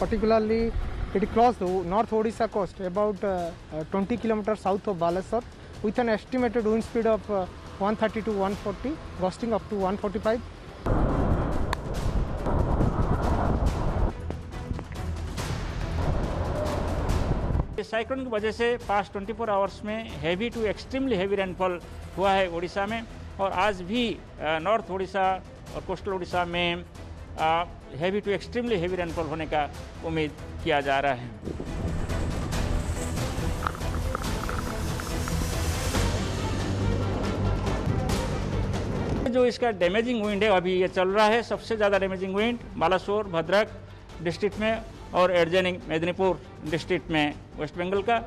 particularly it crossed North Odisha coast about 20 kilometers south of Baleswar with an estimated wind speed of 130 to 140, gusting up to 145. Cyclone की वजह से past 24 hours में heavy to extremely heavy rainfall हुआ है उड़ीसा में, और आज भी नॉर्थ उड़ीसा और कोस्टल उड़ीसा में heavy to extremely heavy rainfall होने का उम्मीद किया जा रहा है। जो इसका डैमेजिंग विंड है अभी ये चल रहा है, सबसे ज़्यादा damaging wind Balasore Bhadrak district में और एडजॉइनिंग मेदिनीपुर डिस्ट्रिक्ट में वेस्ट बंगाल का।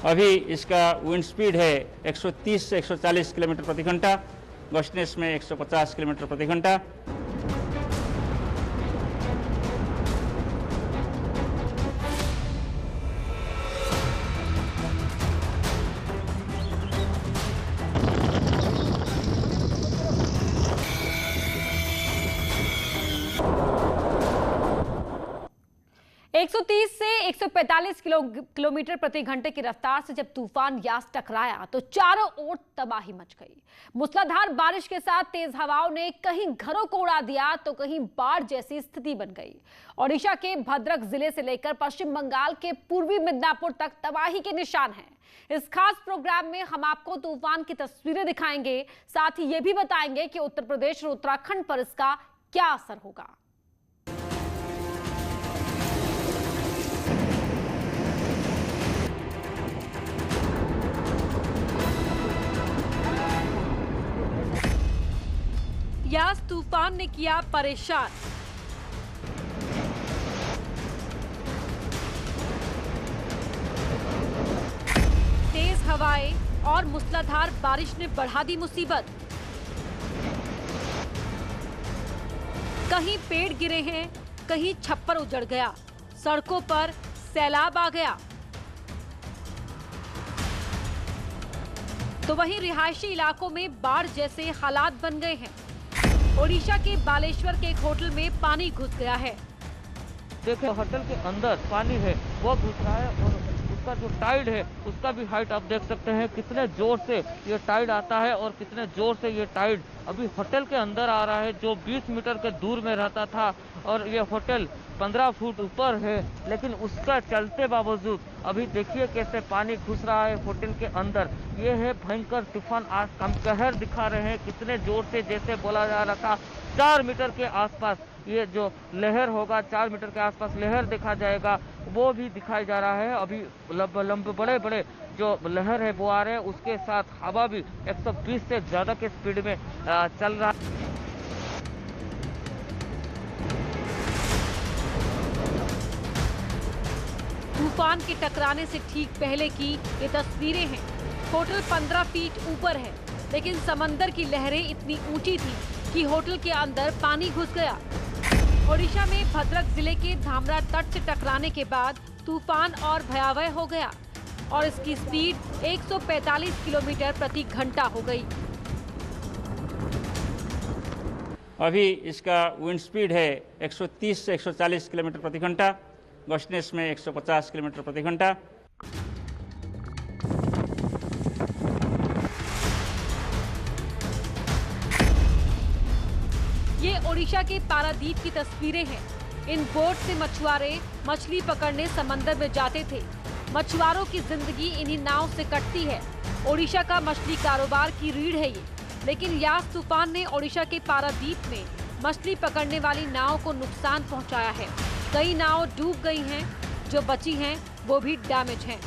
अभी इसका विंड स्पीड है 130 से 140 किलोमीटर प्रति घंटा, गस्टनेस में 150 किलोमीटर प्रति घंटा। एक 130 से 145 किलोमीटर प्रति घंटे की रफ्तार से जब तूफान यास टकराया तो चारों ओर तबाही मच गई। मूसलाधार बारिश के साथ तेज हवाओं ने कहीं घरों को उड़ा दिया तो कहीं बाढ़ जैसी स्थिति बन गई। ओडिशा के भद्रक जिले से लेकर पश्चिम बंगाल के पूर्वी मिदनापुर तक तबाही के निशान हैं। इस खास प्रोग्राम में हम आपको तूफान की तस्वीरें दिखाएंगे, साथ ही ये भी बताएंगे कि उत्तर प्रदेश और उत्तराखंड पर इसका क्या असर होगा। यास तूफान ने किया परेशान। तेज हवाएं और मूसलाधार बारिश ने बढ़ा दी मुसीबत। कहीं पेड़ गिरे हैं, कहीं छप्पर उजड़ गया, सड़कों पर सैलाब आ गया। तो वहीं रिहायशी इलाकों में बाढ़ जैसे हालात बन गए हैं। ओडिशा के बालेश्वर के एक होटल में पानी घुस गया है। देखो होटल के अंदर पानी है वो घुस रहा है, और उसका जो टाइड है उसका भी हाइट आप देख सकते हैं कितने जोर से ये टाइड आता है और कितने जोर से ये टाइड अभी होटल के अंदर आ रहा है, जो 20 मीटर के दूर में रहता था और ये होटल 15 फुट ऊपर है, लेकिन उसका चलते बावजूद अभी देखिए कैसे पानी घुस रहा है होटल के अंदर। ये है भयंकर तूफान, आज हम कहर दिखा रहे हैं कितने जोर से, जैसे बोला जा रहा था 4 मीटर के आसपास ये जो लहर होगा, 4 मीटर के आसपास लहर देखा जाएगा, वो भी दिखाई जा रहा है। अभी लंबे बड़े बड़े जो लहर है वो आ रहे हैं, उसके साथ हवा भी 120 से ज़्यादा के स्पीड में चल रहा है। तूफान के टकराने से ठीक पहले की ये तस्वीरें हैं। होटल 15 फीट ऊपर है, लेकिन समंदर की लहरें इतनी ऊंची थी कि होटल के अंदर पानी घुस गया। ओडिशा में भद्रक जिले के धामरा तट से टकराने के बाद तूफान और भयावह हो गया और इसकी स्पीड 145 किलोमीटर प्रति घंटा हो गई। अभी इसका विंड स्पीड है 130 से 140 किलोमीटर प्रति घंटा, गस्टनेस में 150 किलोमीटर प्रति घंटा। ये ओडिशा के पारादीप की तस्वीरें हैं। इन बोट से मछुआरे मछली पकड़ने समंदर में जाते थे। मछुआरों की जिंदगी इन्हीं नाव से कटती है। ओडिशा का मछली कारोबार की रीढ़ है ये, लेकिन यास तूफान ने ओडिशा के पारादीप में मछली पकड़ने वाली नाव को नुकसान पहुंचाया है। कई नाव डूब गई हैं, जो बची हैं वो भी डैमेज हैं।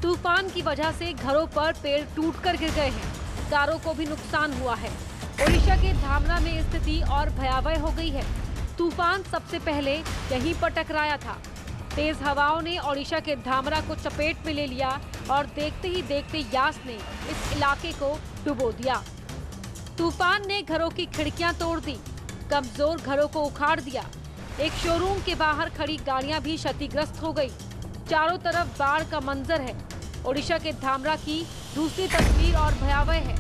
तूफान की वजह से घरों पर पेड़ टूटकर गिर गए हैं, कारों को भी नुकसान हुआ है। ओडिशा के धामरा में स्थिति और भयावह हो गई है। तूफान सबसे पहले यहीं पर टकराया था। तेज हवाओं ने ओडिशा के धामरा को चपेट में ले लिया और देखते ही देखते यास ने इस इलाके को डुबो दिया। तूफान ने घरों की खिड़कियां तोड़ दी, कमजोर घरों को उखाड़ दिया। एक शोरूम के बाहर खड़ी गाड़ियां भी क्षतिग्रस्त हो गई। चारों तरफ बाढ़ का मंजर है। ओडिशा के धामरा की दूसरी तस्वीर और भयावह है।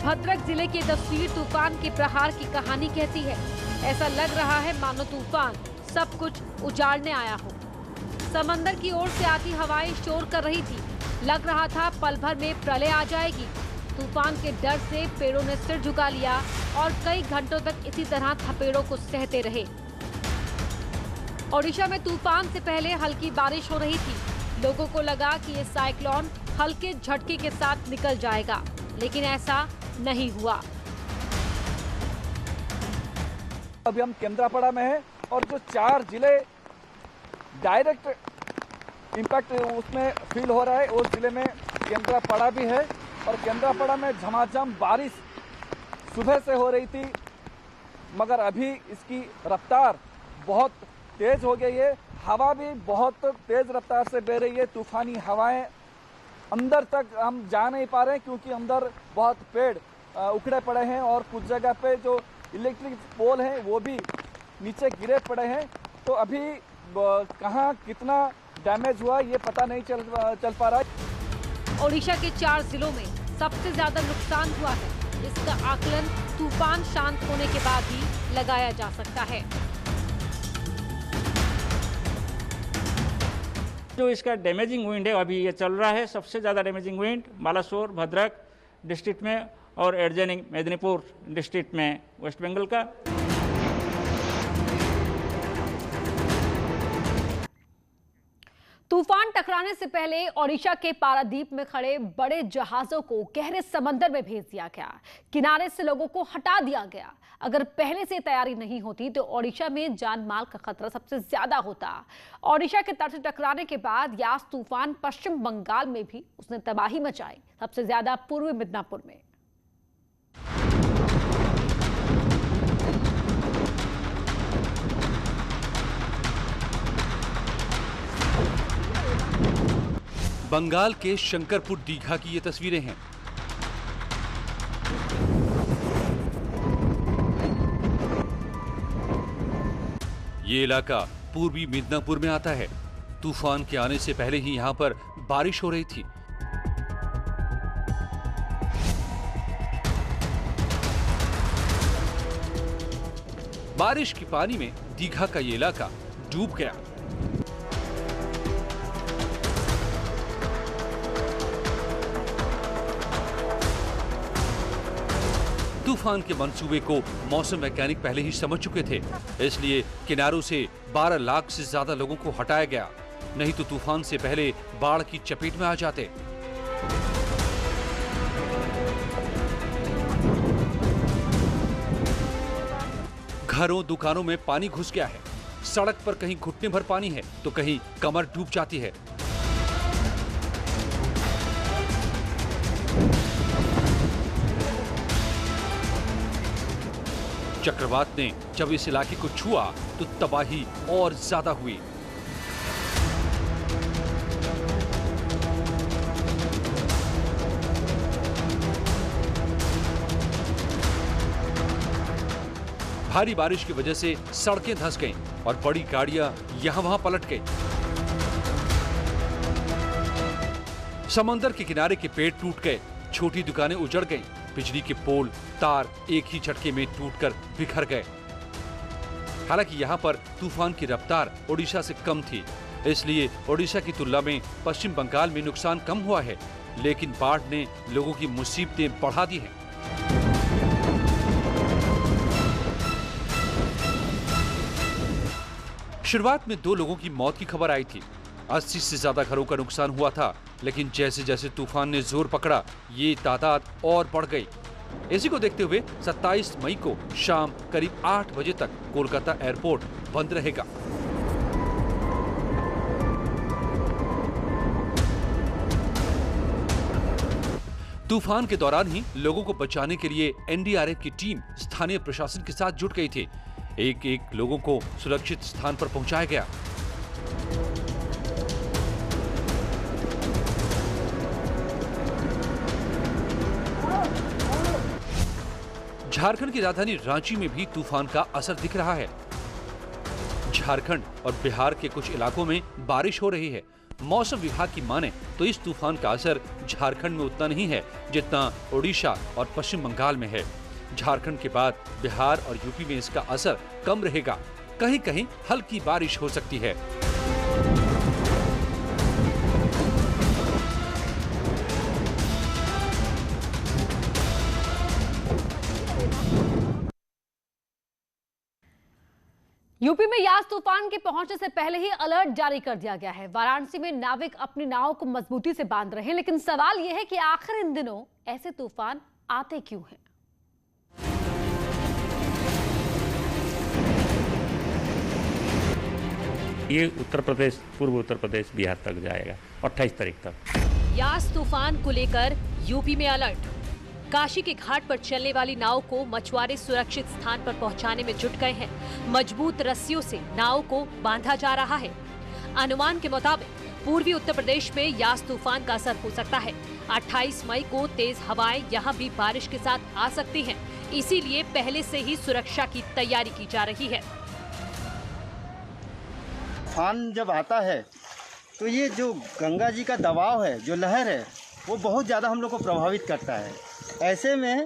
भद्रक जिले की तस्वीर तूफान के प्रहार की कहानी कहती है। ऐसा लग रहा है मानो तूफान सब कुछ उजाड़ने आया हो। समंदर की ओर से आती हवाएं शोर कर रही थी। लग रहा था पल भर में प्रलय आ जाएगी। तूफान के डर से पेड़ों ने सिर झुका लिया और कई घंटों तक इसी तरह थपेड़ों को सहते रहे। ओडिशा में तूफान से पहले हल्की बारिश हो रही थी। लोगों को लगा कि ये साइक्लोन हल्के झटके के साथ निकल जाएगा, लेकिन ऐसा नहीं हुआ। अभी हम केंद्रापड़ा में हैं और जो 4 जिले डायरेक्ट इम्पैक्ट उसमें फील हो रहा है, उस जिले में केंद्रापड़ा भी है। और केंद्रापड़ा में झमाझम बारिश सुबह से हो रही थी, मगर अभी इसकी रफ्तार बहुत तेज हो गई है। हवा भी बहुत तेज रफ्तार से बह रही है। तूफानी हवाएं अंदर तक हम जा नहीं पा रहे हैं क्योंकि अंदर बहुत पेड़ उखड़े पड़े हैं और कुछ जगह पे जो इलेक्ट्रिक पोल हैं वो भी नीचे गिरे पड़े हैं। तो अभी कहाँ कितना डैमेज हुआ ये पता नहीं चल पा रहा है। ओडिशा के 4 जिलों में सबसे ज्यादा नुकसान हुआ है। इसका आकलन तूफान शांत होने के बाद ही लगाया जा सकता है। जो इसका डैमेजिंग विंड है अभी ये चल रहा है, सबसे ज़्यादा damaging wind Balasore Bhadrak district में और एडजॉइनिंग मेदिनीपुर डिस्ट्रिक्ट में वेस्ट बंगाल का। तूफान टकराने से पहले ओडिशा के पारादीप में खड़े बड़े जहाजों को गहरे समंदर में भेज दिया गया। किनारे से लोगों को हटा दिया गया। अगर पहले से तैयारी नहीं होती तो ओडिशा में जान माल का खतरा सबसे ज्यादा होता। ओडिशा के तट से टकराने के बाद यास तूफान पश्चिम बंगाल में भी उसने तबाही मचाई, सबसे ज्यादा पूर्वी मिदनापुर में। बंगाल के शंकरपुर दीघा की ये तस्वीरें हैं। ये इलाका पूर्वी मिदनापुर में आता है। तूफान के आने से पहले ही यहां पर बारिश हो रही थी। बारिश के पानी में दीघा का ये इलाका डूब गया। तूफान के मंसूबे को मौसम वैज्ञानिक पहले ही समझ चुके थे, इसलिए किनारों से 12 लाख से ज्यादा लोगों को हटाया गया, नहीं तो तूफान से पहले बाढ़ की चपेट में आ जाते। घरों दुकानों में पानी घुस गया है। सड़क पर कहीं घुटने भर पानी है तो कहीं कमर डूब जाती है। चक्रवात ने जब इस इलाके को छुआ तो तबाही और ज्यादा हुई। भारी बारिश की वजह से सड़कें धंस गईं और बड़ी गाड़ियां यहां वहां पलट गईं। समंदर के किनारे के पेड़ टूट गए, छोटी दुकानें उजड़ गईं, बिजली के पोल तार एक ही झटके में टूटकर बिखर गए। हालांकि यहां पर तूफान की रफ्तार ओडिशा से कम थी, इसलिए ओडिशा की तुलना में पश्चिम बंगाल में नुकसान कम हुआ है, लेकिन बाढ़ ने लोगों की मुसीबतें बढ़ा दी हैं। शुरुआत में 2 लोगों की मौत की खबर आई थी। 80 से ज्यादा घरों का नुकसान हुआ था, लेकिन जैसे जैसे तूफान ने जोर पकड़ा ये तादाद और बढ़ गई। इसी को देखते हुए 27 मई को शाम करीब 8 बजे तक कोलकाता एयरपोर्ट बंद रहेगा। तूफान के दौरान ही लोगों को बचाने के लिए एनडीआरएफ की टीम स्थानीय प्रशासन के साथ जुट गई थी। एक एक लोगों को सुरक्षित स्थान पर पहुंचाया गया। झारखंड की राजधानी रांची में भी तूफान का असर दिख रहा है। झारखंड और बिहार के कुछ इलाकों में बारिश हो रही है। मौसम विभाग की माने तो इस तूफान का असर झारखंड में उतना नहीं है जितना ओडिशा और पश्चिम बंगाल में है। झारखंड के बाद बिहार और यूपी में इसका असर कम रहेगा। कहीं कहीं हल्की बारिश हो सकती है। यूपी में यास तूफान के पहुंचने से पहले ही अलर्ट जारी कर दिया गया है। वाराणसी में नाविक अपनी नाव को मजबूती से बांध रहे हैं, लेकिन सवाल यह है कि आखिर इन दिनों ऐसे तूफान आते क्यों हैं? ये उत्तर प्रदेश, पूर्व उत्तर प्रदेश, बिहार तक जाएगा 28 तारीख तक। यास तूफान को लेकर यूपी में अलर्ट। काशी के घाट पर चलने वाली नाव को मछुआरे सुरक्षित स्थान पर पहुंचाने में जुट गए हैं। मजबूत रस्सियों से नाव को बांधा जा रहा है। अनुमान के मुताबिक पूर्वी उत्तर प्रदेश में यास तूफान का असर हो सकता है। 28 मई को तेज हवाएं यहां भी बारिश के साथ आ सकती हैं। इसीलिए पहले से ही सुरक्षा की तैयारी की जा रही है। तूफान जब आता है तो ये जो गंगा जी का दबाव है, जो लहर है, वो बहुत ज़्यादा हम लोग को प्रभावित करता है। ऐसे में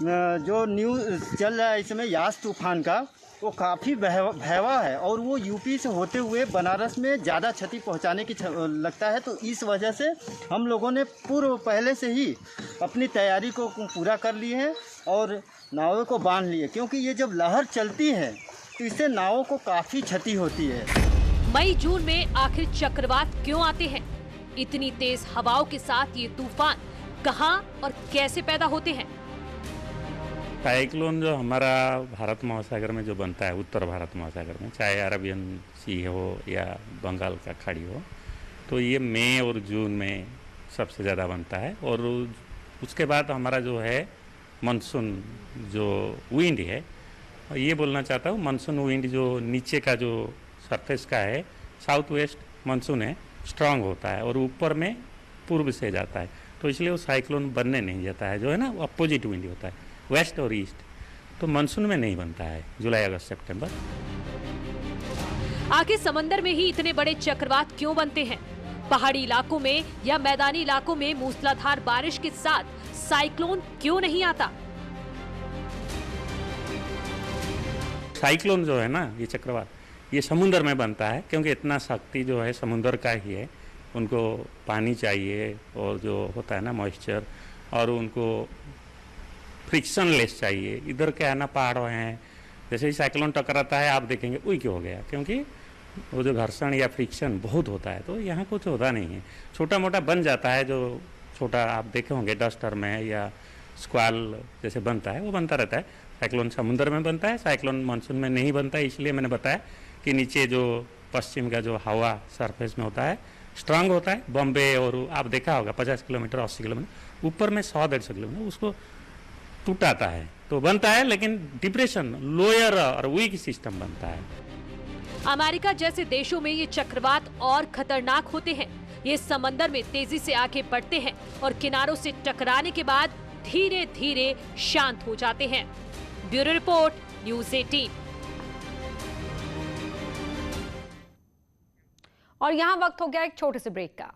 जो न्यूज़ चल रहा है इस समय यास तूफान का, वो काफ़ी भयावह है और वो यूपी से होते हुए बनारस में ज़्यादा क्षति पहुंचाने की लगता है। तो इस वजह से हम लोगों ने पहले से ही अपनी तैयारी को पूरा कर ली है और नावों को बांध लिए, क्योंकि ये जब लहर चलती है तो इससे नावों को काफ़ी क्षति होती है। मई जून में आखिर चक्रवात क्यों आते हैं? इतनी तेज हवाओं के साथ ये तूफान कहां और कैसे पैदा होते हैं? साइक्लोन जो हमारा भारत महासागर में जो बनता है, उत्तर भारत महासागर में, चाहे अरबियन सी हो या बंगाल का खाड़ी हो, तो ये मई और जून में सबसे ज़्यादा बनता है। और उसके बाद हमारा जो है मानसून जो विंड है, ये बोलना चाहता हूँ, मानसून विंड जो नीचे का जो सरफेस का है, साउथ वेस्ट मानसून है, स्ट्रांग होता है और ऊपर में पूर्व से जाता है, तो इसलिए वो साइक्लोन बनने नहीं जाता है। जो है ना, वो अपोजिट विंड होता है, वेस्ट और ईस्ट, तो मानसून में नहीं बनता है जुलाई अगस्त सितंबर। आखिर समंदर में ही इतने बड़े चक्रवात क्यों बनते हैं? पहाड़ी इलाकों में या मैदानी इलाकों में मूसलाधार बारिश के साथ साइक्लोन क्यों नहीं आता? साइक्लोन जो है ना, ये चक्रवात, ये समुद्र में बनता है, क्योंकि इतना शक्ति जो है समुद्र का ही है। उनको पानी चाहिए और जो होता है ना मॉइस्चर, और उनको फ्रिक्शन लेस चाहिए। इधर क्या है ना, पहाड़ हैं, जैसे ही साइक्लोन टकराता है आप देखेंगे उई क्यों हो गया, क्योंकि वो जो घर्षण या फ्रिक्शन बहुत होता है। तो यहाँ कुछ होता नहीं है, छोटा मोटा बन जाता है। जो छोटा आप देखे होंगे डस्टर में या स्क्वाल जैसे बनता है, वो बनता रहता है। साइक्लोन समुद्र में बनता है, साइक्लोन मानसून में नहीं बनता है। इसलिए मैंने बताया कि नीचे जो पश्चिम का जो हवा सरफेस में होता है, स्ट्रांग होता है। बॉम्बे और आप देखा होगा 50 किलोमीटर 80 किलोमीटर ऊपर में 100-150 किलोमीटर उसको टूटाता है, तो बनता है, लेकिन डिप्रेशन, लोअर और वीक सिस्टम बनता है। अमेरिका जैसे देशों में ये चक्रवात और खतरनाक होते हैं। ये समंदर में तेजी से आगे बढ़ते हैं और किनारों से टकराने के बाद धीरे धीरे शांत हो जाते हैं। Bureau report, news 18। और यहाँ वक्त हो गया एक छोटे से ब्रेक का।